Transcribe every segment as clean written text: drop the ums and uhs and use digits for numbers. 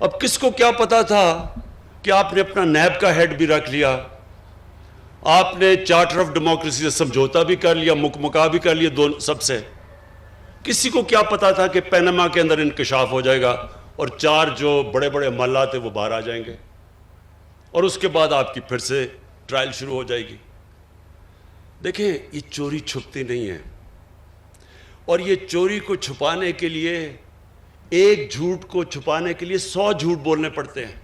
اب کس کو کیا پتا تھا کہ آپ نے اپنا نیب کا ہیڈ بھی رکھ لیا، آپ نے چارٹر آف ڈیموکریسی سے سمجھوتا بھی کر لیا، مکمکا بھی کر لیا دونوں سب سے. کسی کو کیا پتا تھا کہ پینما کے اندر انکشاف ہو جائے گا اور 4 جو بڑے بڑے محلات ہیں وہ باہر آ جائیں گے اور اس کے بعد آپ کی پھر سے ٹرائل شروع ہو جائے گی. دیکھیں یہ چوری چھپتی نہیں ہے، اور یہ چوری کو چھپانے کے لیے، ایک جھوٹ کو چھپانے کے لیے 100 جھوٹ بولنے پڑتے ہیں.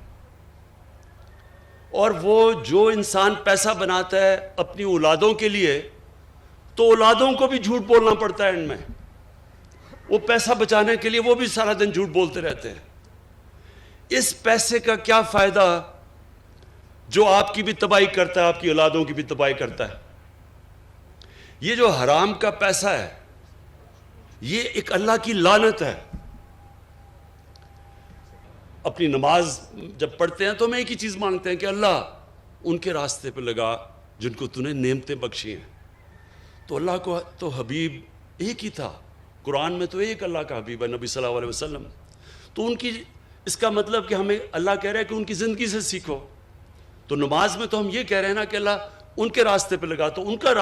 اور وہ جو انسان پیسہ بناتا ہے اپنی اولادوں کے لیے، تو اولادوں کو بھی جھوٹ بولنا پڑتا ہے. ان میں وہ پیسہ بچانے کے لیے وہ بھی سارا دن جھوٹ بولتے رہتے ہیں. اس پیسے کا کیا فائدہ جو آپ کی بھی تباہی کرتا ہے، آپ کی اولادوں کی بھی تباہی کرتا ہے. یہ جو حرام کا پیسہ ہے یہ ایک اللہ کی لعنت ہے. اپنی نماز جب پڑھتے ہیں تو ہم ایک ہی چیز مانگتے ہیں کہ اللہ ان کے راستے پہ لگا جن کو تو نے نعمتیں بخشی ہیں. تو اللہ کو تو حبیب ایک ہی تھا، قرآن میں تو ایک اللہ کا حبیب ہے نبی صلی اللہ علیہ وسلم. تو ان کی، اس کا مطلب کہ ہمیں اللہ کہہ رہا ہے کہ ان کی زندگی سے سیکھو. تو نماز میں تو ہم یہ کہہ رہے ہیں نا کہ اللہ ان کے راستے پہ لگا. تو ان کا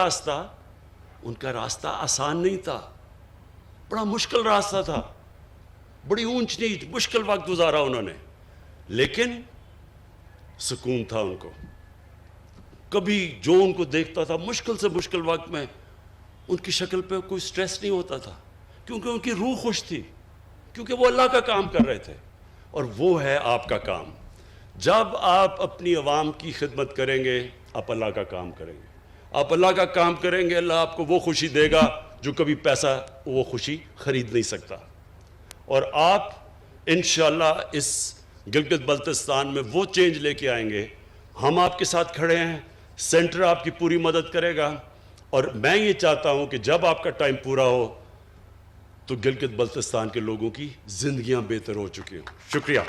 راستہ آسان نہیں تھا، بڑا مشکل راستہ تھا، بڑی اونچ نیچ مشکل وقت گزارا انہوں نے، لیکن سکون تھا ان کو. کبھی جو ان کو دیکھتا تھا مشکل سے مشکل وقت میں ان کی شکل پہ کوئی سٹریس نہیں ہوتا تھا، کیونکہ ان کی روح خوش تھی، کیونکہ وہ اللہ کا کام کر رہے تھے. اور وہ ہے آپ کا کام. جب آپ اپنی عوام کی خدمت کریں گے آپ اللہ کا کام کریں گے. آپ اللہ کا کام کریں گے، اللہ آپ کو وہ خوشی دے گا جو کبھی پیسہ وہ خوشی خرید نہیں سکتا. اور آپ انشاءاللہ اس گلگت بلتستان میں وہ چینج لے کے آئیں گے. ہم آپ کے ساتھ کھڑے ہیں، سینٹر آپ کی پوری مدد کرے گا. اور میں یہ چاہتا ہوں کہ جب آپ کا ٹائم پورا ہو تو گلگت بلتستان کے لوگوں کی زندگیاں بہتر ہو چکی ہوں. شکریہ.